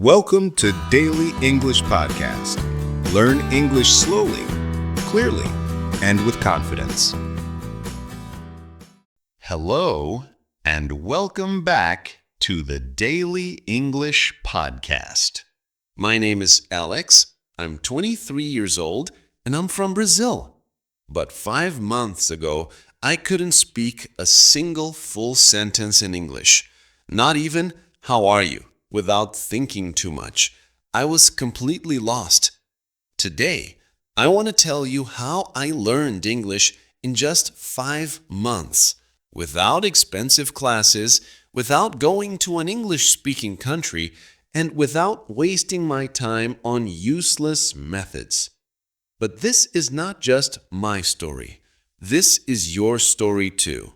Welcome to Daily English Podcast. Learn English slowly, clearly, and with confidence. Hello, and welcome back to the Daily English Podcast. My name is Alex. I'm 23 years old, and I'm from Brazil. But 5 months ago, I couldn't speak a single full sentence in English. Not even, "How are you?" without thinking too much. I was completely lost. Today, I want to tell you how I learned English in just 5 months, without expensive classes, without going to an English-speaking country, and without wasting my time on useless methods. But this is not just my story. This is your story too.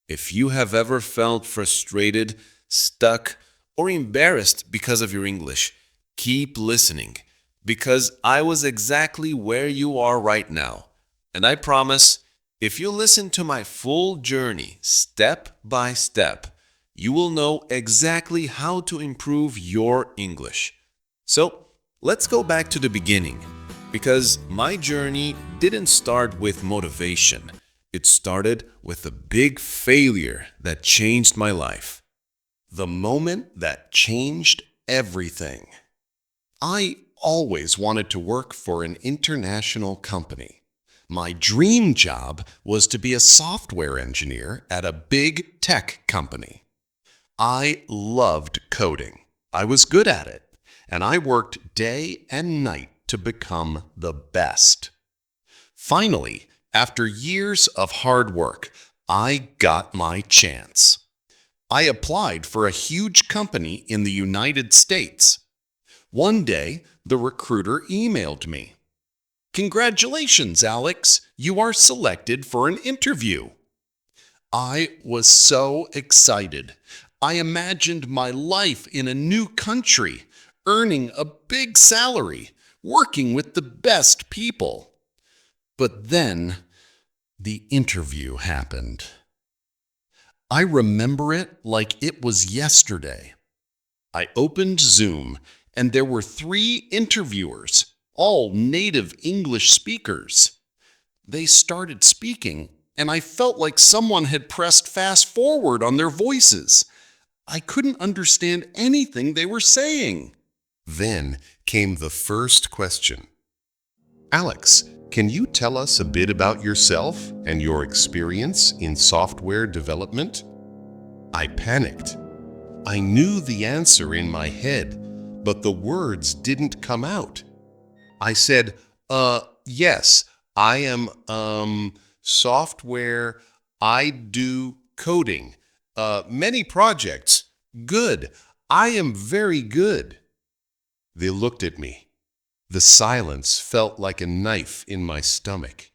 If you have ever felt frustrated, stuck, or embarrassed because of your English, keep listening, because I was exactly where you are right now. And I promise, if you listen to my full journey, step by step, you will know exactly how to improve your English. So, let's go back to the beginning, because my journey didn't start with motivation. It started with a big failure that changed my life. The moment that changed everything. I always wanted to work for an international company. My dream job was to be a software engineer at a big tech company. I loved coding. I was good at it, and I worked day and night to become the best. Finally, after years of hard work, I got my chance. I applied for a huge company in the United States. One day, the recruiter emailed me. "Congratulations, Alex, you are selected for an interview." I was so excited. I imagined my life in a new country, earning a big salary, working with the best people. But then, the interview happened. I remember it like it was yesterday. I opened Zoom, and there were 3 interviewers, all native English speakers. They started speaking, and I felt like someone had pressed fast forward on their voices. I couldn't understand anything they were saying. Then came the first question. "Alex, can you tell us a bit about yourself and your experience in software development?" I panicked. I knew the answer in my head, but the words didn't come out. I said, yes, I am, software, I do coding, many projects, good, I am very good." They looked at me. The silence felt like a knife in my stomach.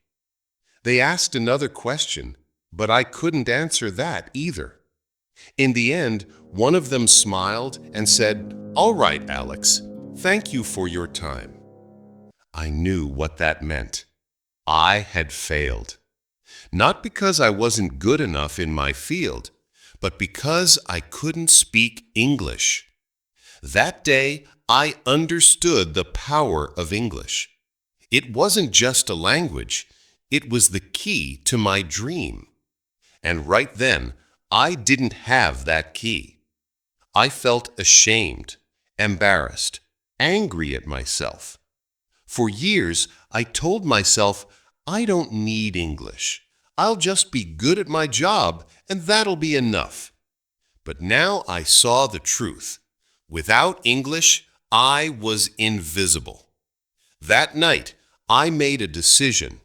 They asked another question, but I couldn't answer that either. In the end, one of them smiled and said, "All right, Alex, thank you for your time." I knew what that meant. I had failed. Not because I wasn't good enough in my field, but because I couldn't speak English. That day, I understood the power of English. It wasn't just a language, it was the key to my dream. And right then, I didn't have that key. I felt ashamed, embarrassed, angry at myself. For years, I told myself, I don't need English. I'll just be good at my job, and that'll be enough. But now I saw the truth. Without English, I was invisible. That night, I made a decision.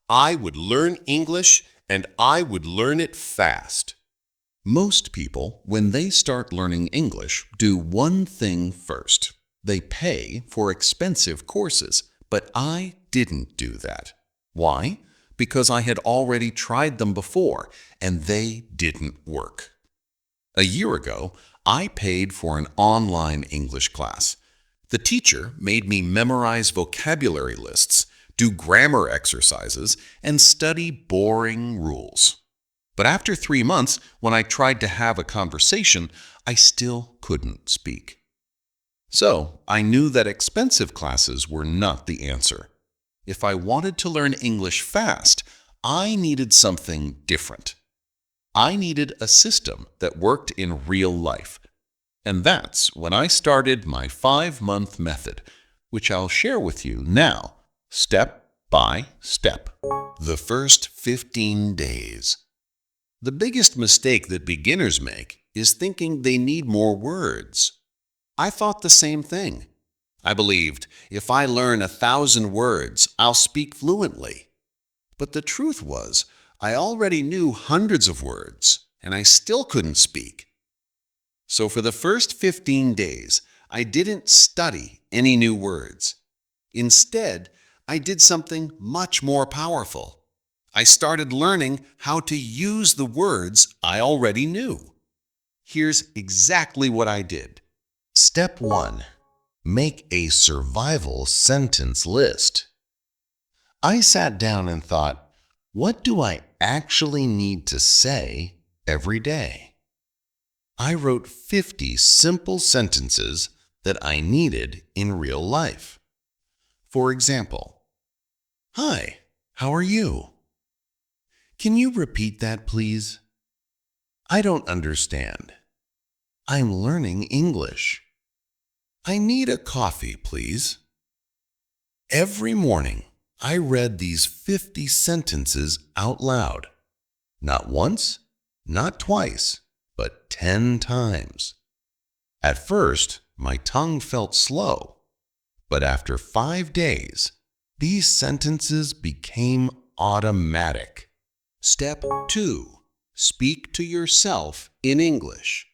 I would learn English, and I would learn it fast. Most people, when they start learning English, do one thing first. They pay for expensive courses, but I didn't do that. Why? Because I had already tried them before, and they didn't work. A year ago, I paid for an online English class. The teacher made me memorize vocabulary lists, do grammar exercises, and study boring rules. But after 3 months, when I tried to have a conversation, I still couldn't speak. So I knew that expensive classes were not the answer. If I wanted to learn English fast, I needed something different. I needed a system that worked in real life. And that's when I started my 5-month method, which I'll share with you now, step by step. The first 15 days. The biggest mistake that beginners make is thinking they need more words. I thought the same thing. I believed if I learn 1,000 words, I'll speak fluently. But the truth was, I already knew hundreds of words, and I still couldn't speak. So for the first 15 days, I didn't study any new words. Instead, I did something much more powerful. I started learning how to use the words I already knew. Here's exactly what I did. Step 1. Make a survival sentence list. I sat down and thought, what do I actually need to say every day? I wrote 50 simple sentences that I needed in real life. For example, "Hi, how are you? Can you repeat that, please? I don't understand. I'm learning English. I need a coffee, please." Every morning, I read these 50 sentences out loud. Not once, not twice, but 10 times. At first, my tongue felt slow, but after 5 days, these sentences became automatic. Step 2. Speak to yourself in English.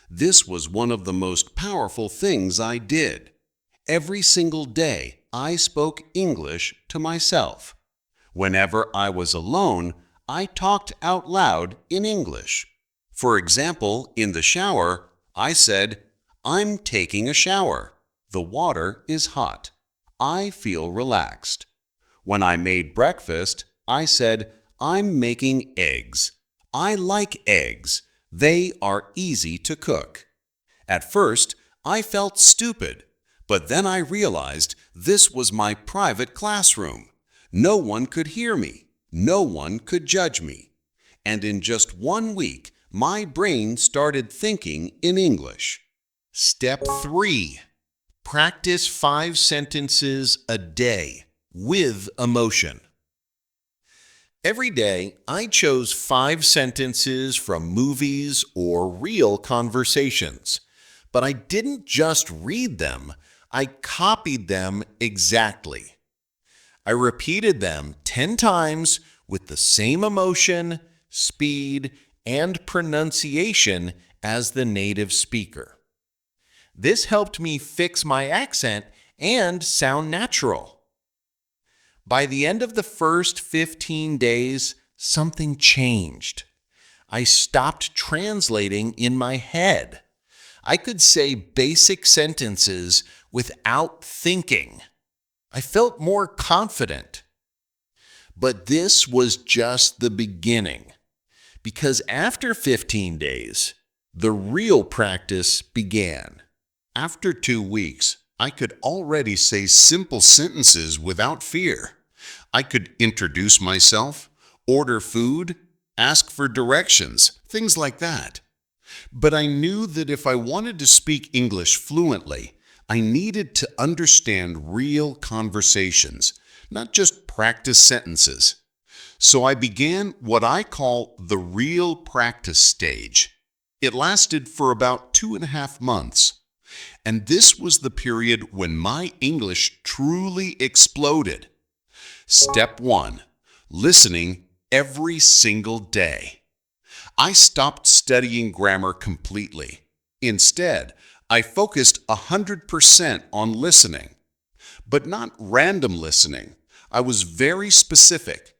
This was one of the most powerful things I did. Every single day, I spoke English to myself. Whenever I was alone, I talked out loud in English. For example, in the shower, I said, "I'm taking a shower. The water is hot. I feel relaxed." When I made breakfast, I said, "I'm making eggs. I like eggs. They are easy to cook." At first, I felt stupid, but then I realized this was my private classroom. No one could hear me. No one could judge me. And in just 1 week, my brain started thinking in English. Step 3. Practice 5 sentences a day with emotion. Every day, I chose 5 sentences from movies or real conversations. But I didn't just read them, I copied them exactly. I repeated them 10 times with the same emotion, speed, and pronunciation as the native speaker. This helped me fix my accent and sound natural. By the end of the first 15 days, something changed. I stopped translating in my head. I could say basic sentences without thinking. I felt more confident. But this was just the beginning, because after 15 days, the real practice began. After 2 weeks, I could already say simple sentences without fear. I could introduce myself, order food, ask for directions, things like that. But I knew that if I wanted to speak English fluently, I needed to understand real conversations, not just practice sentences. So I began what I call the real practice stage. It lasted for about 2.5 months. And this was the period when my English truly exploded. Step 1. Listening every single day. I stopped studying grammar completely. Instead, I focused 100% on listening. But not random listening. I was very specific.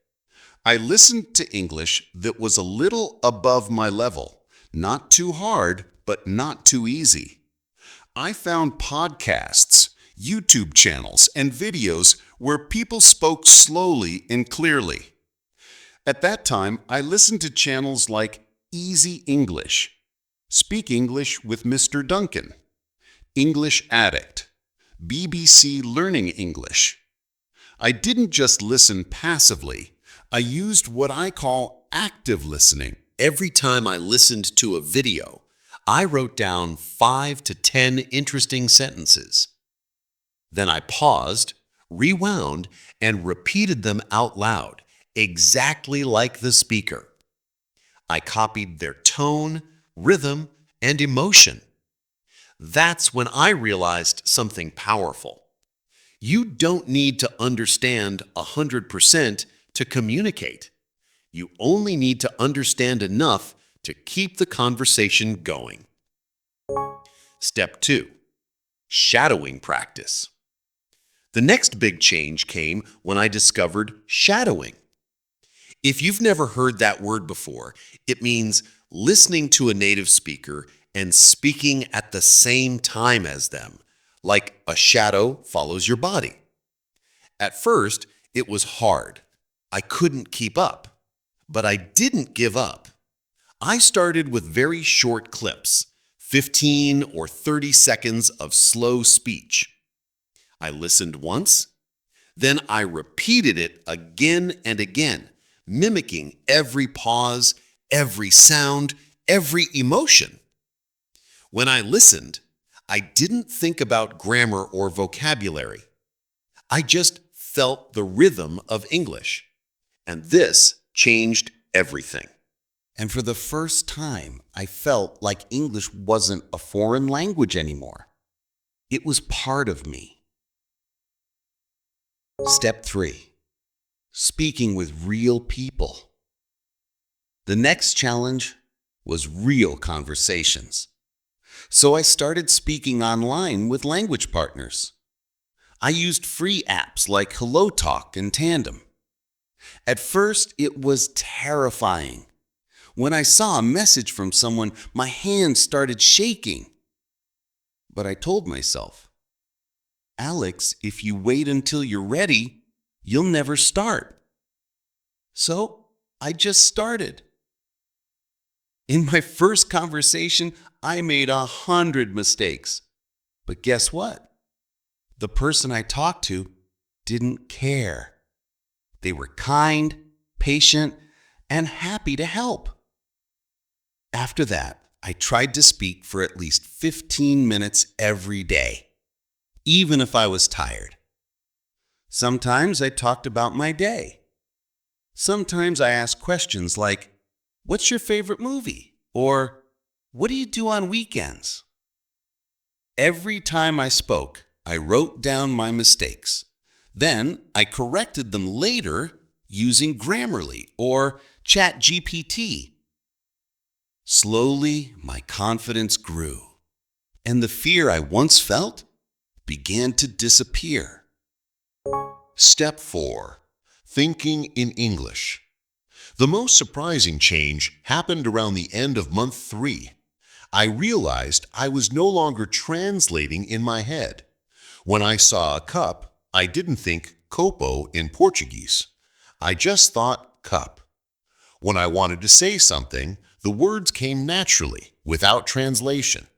I listened to English that was a little above my level. Not too hard, but not too easy. I found podcasts, YouTube channels, and videos where people spoke slowly and clearly. At that time, I listened to channels like Easy English, Speak English with Mr. Duncan, English Addict, BBC Learning English. I didn't just listen passively. I used what I call active listening. Every time I listened to a video, I wrote down 5 to 10 interesting sentences. Then I paused, rewound, and repeated them out loud, exactly like the speaker. I copied their tone, rhythm, and emotion. That's when I realized something powerful. You don't need to understand 100% to communicate. You only need to understand enough to keep the conversation going. Step 2. Shadowing practice. The next big change came when I discovered shadowing. If you've never heard that word before, it means listening to a native speaker and speaking at the same time as them, like a shadow follows your body. At first, it was hard. I couldn't keep up, but I didn't give up. I started with very short clips, 15 or 30 seconds of slow speech. I listened once, then I repeated it again and again, mimicking every pause, every sound, every emotion. When I listened, I didn't think about grammar or vocabulary. I just felt the rhythm of English. And this changed everything. And for the first time, I felt like English wasn't a foreign language anymore. It was part of me. Step 3. Speaking with real people. The next challenge was real conversations. So I started speaking online with language partners. I used free apps like HelloTalk and Tandem. At first, it was terrifying. When I saw a message from someone, my hands started shaking. But I told myself, Alex, if you wait until you're ready, you'll never start. So I just started. In my first conversation, I made 100 mistakes. But guess what? The person I talked to didn't care. They were kind, patient, and happy to help. After that, I tried to speak for at least 15 minutes every day, even if I was tired. Sometimes I talked about my day. Sometimes I asked questions like, "What's your favorite movie?" Or, "What do you do on weekends?" Every time I spoke, I wrote down my mistakes. Then I corrected them later using Grammarly or ChatGPT. Slowly, my confidence grew, and the fear I once felt began to disappear. Step 4. Thinking in English. The most surprising change happened around the end of month 3. I realized I was no longer translating in my head. When I saw a cup, I didn't think copo in Portuguese. I just thought cup. When I wanted to say something, the words came naturally, without translation.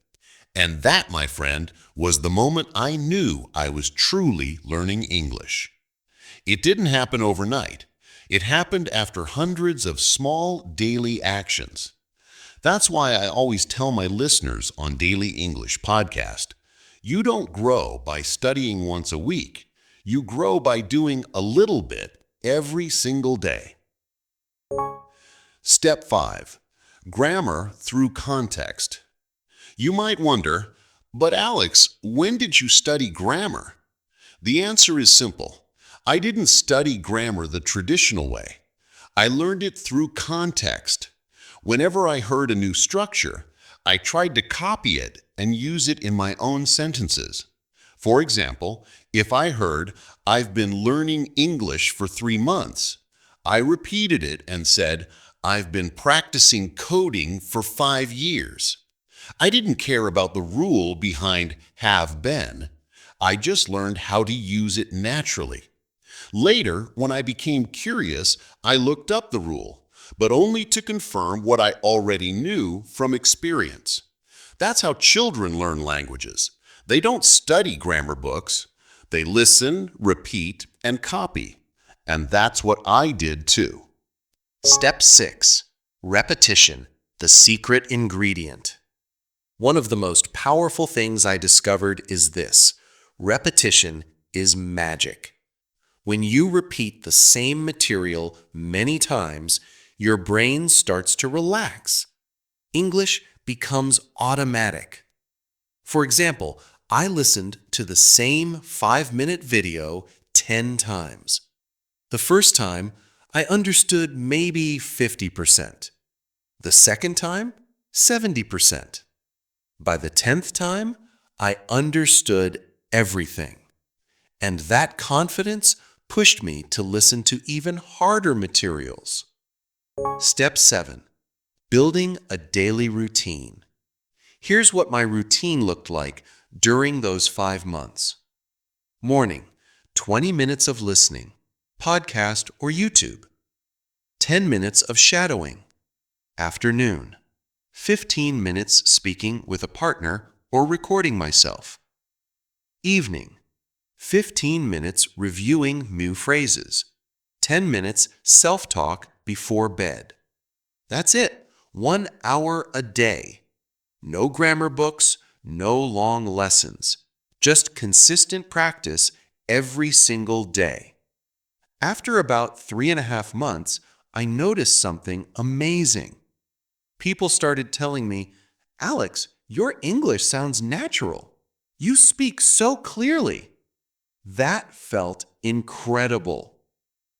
And that, my friend, was the moment I knew I was truly learning English. It didn't happen overnight. It happened after hundreds of small daily actions. That's why I always tell my listeners on Daily English Podcast, you don't grow by studying once a week. You grow by doing a little bit every single day. Step 5. Grammar through context. You might wonder, but Alex, when did you study grammar? The answer is simple. I didn't study grammar the traditional way. I learned it through context. Whenever I heard a new structure, I tried to copy it and use it in my own sentences. For example, if I heard, "I've been learning English for 3 months," I repeated it and said, "I've been practicing coding for 5 years." I didn't care about the rule behind have been. I just learned how to use it naturally. Later, when I became curious, I looked up the rule, but only to confirm what I already knew from experience. That's how children learn languages. They don't study grammar books. They listen, repeat, and copy. And that's what I did too. Step 6. Repetition, the secret ingredient. One of the most powerful things I discovered is this: repetition is magic. When you repeat the same material many times, your brain starts to relax. English becomes automatic. For example, I listened to the same 5-minute video 10 times. The first time, I understood maybe 50%. The second time, 70%. By the 10th time, I understood everything. And that confidence pushed me to listen to even harder materials. Step 7. Building a daily routine. Here's what my routine looked like during those 5 months. Morning, 20 minutes of listening, podcast or YouTube. 10 minutes of shadowing. Afternoon, 15 minutes speaking with a partner or recording myself. Evening, 15 minutes reviewing new phrases. 10 minutes self-talk before bed. That's it, 1 hour a day. No grammar books, no long lessons. Just consistent practice every single day. After about 3.5 months, I noticed something amazing. People started telling me, "Alex, your English sounds natural. You speak so clearly." That felt incredible.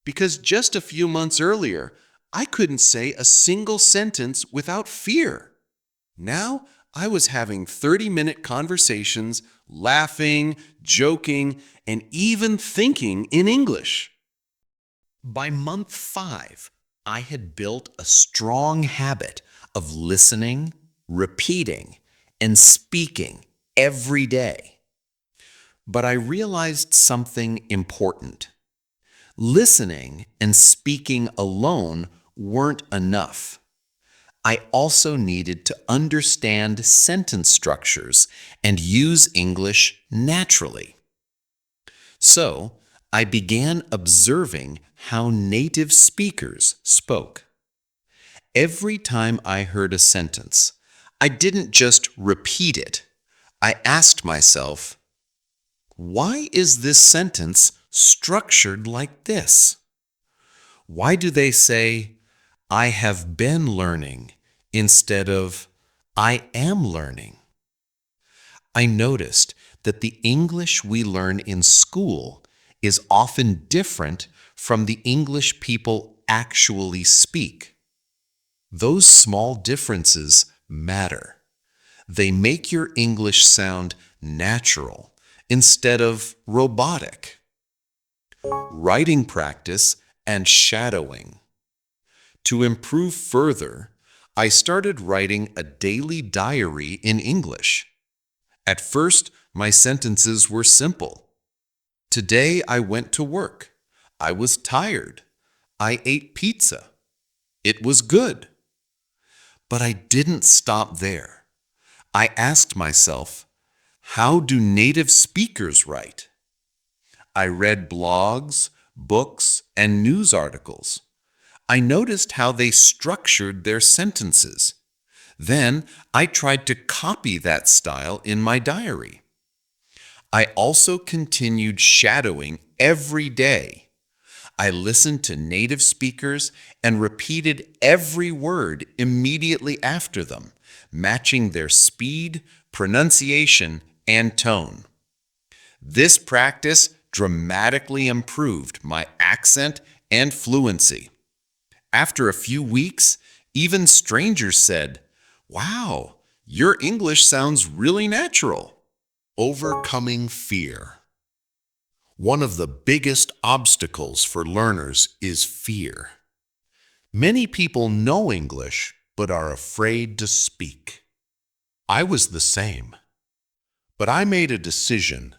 Because just a few months earlier, I couldn't say a single sentence without fear. Now, I was having 30-minute conversations, laughing, joking, and even thinking in English. By month 5, I had built a strong habit of listening, repeating, and speaking every day. But I realized something important. Listening and speaking alone weren't enough. I also needed to understand sentence structures and use English naturally. So, I began observing how native speakers spoke. Every time I heard a sentence, I didn't just repeat it. I asked myself, why is this sentence structured like this? Why do they say, "I have been learning," instead of "I am learning"? I noticed that the English we learn in school is often different from the English people actually speak. Those small differences matter. They make your English sound natural instead of robotic. Writing practice and shadowing. To improve further, I started writing a daily diary in English. At first, my sentences were simple. Today I went to work. I was tired. I ate pizza. It was good. But I didn't stop there. I asked myself, how do native speakers write? I read blogs, books, and news articles. I noticed how they structured their sentences. Then I tried to copy that style in my diary. I also continued shadowing every day. I listened to native speakers and repeated every word immediately after them, matching their speed, pronunciation, and tone. This practice dramatically improved my accent and fluency. After a few weeks, even strangers said, "Wow, your English sounds really natural." Overcoming fear. One of the biggest obstacles for learners is fear. Many people know English but are afraid to speak. I was the same. But I made a decision.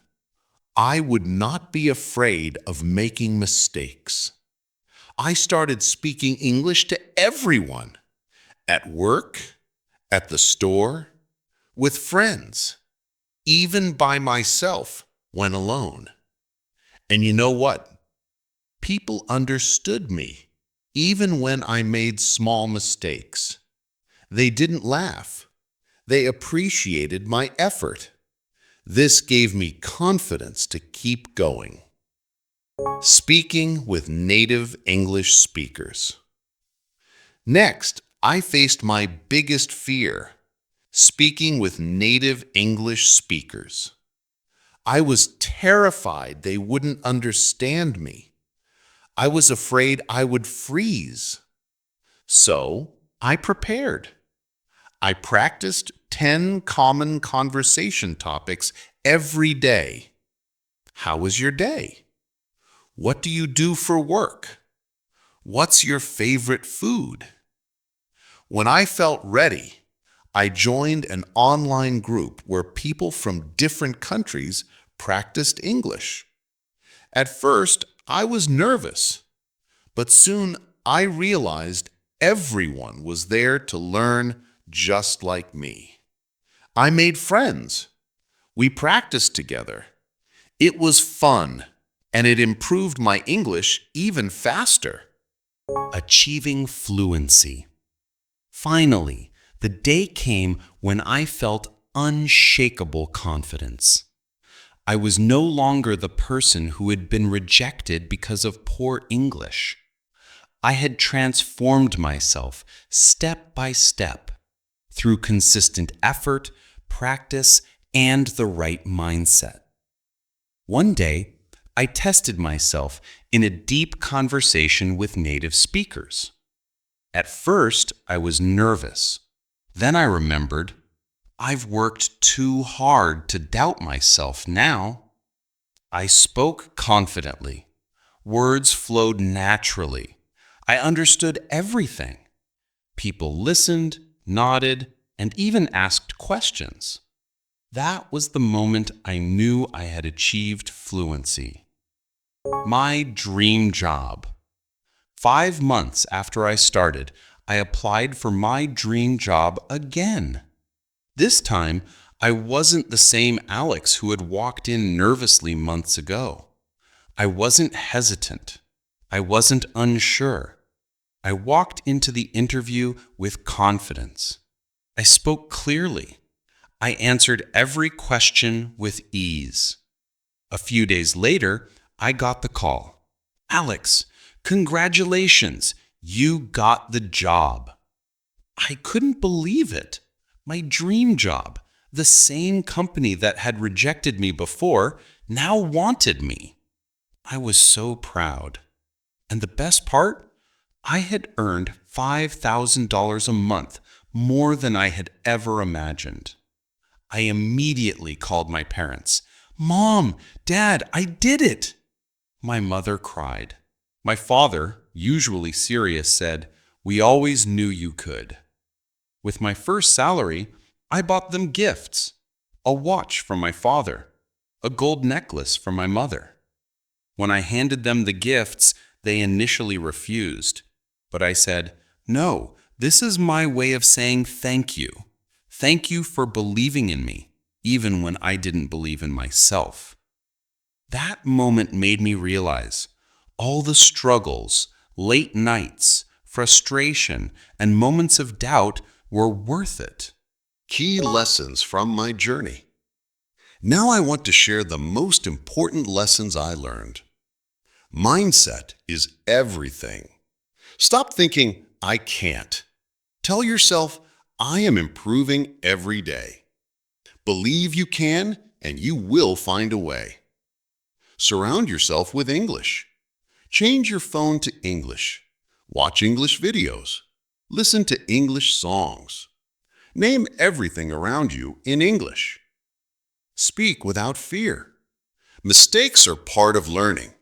I would not be afraid of making mistakes. I started speaking English to everyone, at work, at the store, with friends. even by myself when alone. And you know what? People understood me, even when I made small mistakes. They didn't laugh. They appreciated my effort. This gave me confidence to keep going. Speaking with native English speakers. Next, I faced my biggest fear, speaking with native English speakers. I was terrified they wouldn't understand me. I was afraid I would freeze. So, I prepared. I practiced 10 common conversation topics every day. How was your day? What do you do for work? What's your favorite food? When I felt ready, I joined an online group where people from different countries practiced English. At first, I was nervous, but soon I realized everyone was there to learn just like me. I made friends. We practiced together. It was fun, and it improved my English even faster. Achieving fluency. Finally, the day came when I felt unshakable confidence. I was no longer the person who had been rejected because of poor English. I had transformed myself step by step through consistent effort, practice, and the right mindset. One day, I tested myself in a deep conversation with native speakers. At first, I was nervous. Then I remembered, I've worked too hard to doubt myself now. I spoke confidently. Words flowed naturally. I understood everything. People listened, nodded, and even asked questions. That was the moment I knew I had achieved fluency. My dream job. 5 months after I started, I applied for my dream job again. This time, I wasn't the same Alex who had walked in nervously months ago. I wasn't hesitant. I wasn't unsure. I walked into the interview with confidence. I spoke clearly. I answered every question with ease. A few days later, I got the call. Alex, congratulations, you got the job. I couldn't believe it. My dream job, the same company that had rejected me before, now wanted me. I was so proud. And the best part? I had earned $5,000 a month, more than I had ever imagined. I immediately called my parents. Mom, Dad, I did it! My mother cried. My father, usually serious, said, We always knew you could. With my first salary, I bought them gifts. A watch from my father, a gold necklace from my mother. When I handed them the gifts, they initially refused. But I said, No, this is my way of saying thank you. Thank you for believing in me, even when I didn't believe in myself. That moment made me realize all the struggles, late nights, frustration, and moments of doubt were worth it. Key lessons from my journey. Now I want to share the most important lessons I learned. Mindset is everything. Stop thinking, I can't. Tell yourself, I am improving every day. Believe you can, and you will find a way. Surround yourself with English. Change your phone to English. Watch English videos. Listen to English songs. Name everything around you in English. Speak without fear. Mistakes are part of learning.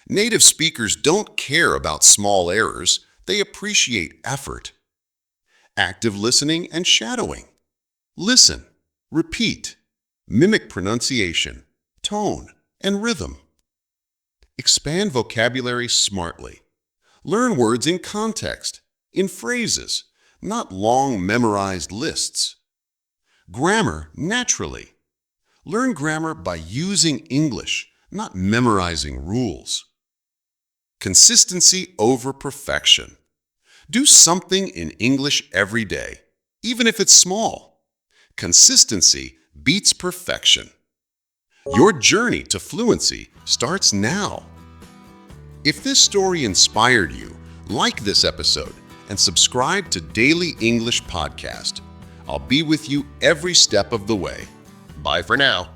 Native speakers don't care about small errors. They appreciate effort. Active listening and shadowing. Listen, repeat, mimic pronunciation, tone, and rhythm. Expand vocabulary smartly. Learn words in context, in phrases, not long memorized lists. Grammar naturally. Learn grammar by using English, not memorizing rules. Consistency over perfection. Do something in English every day, even if it's small. Consistency beats perfection. Your journey to fluency starts now. If this story inspired you, like this episode and subscribe to Daily English Podcast. I'll be with you every step of the way. Bye for now.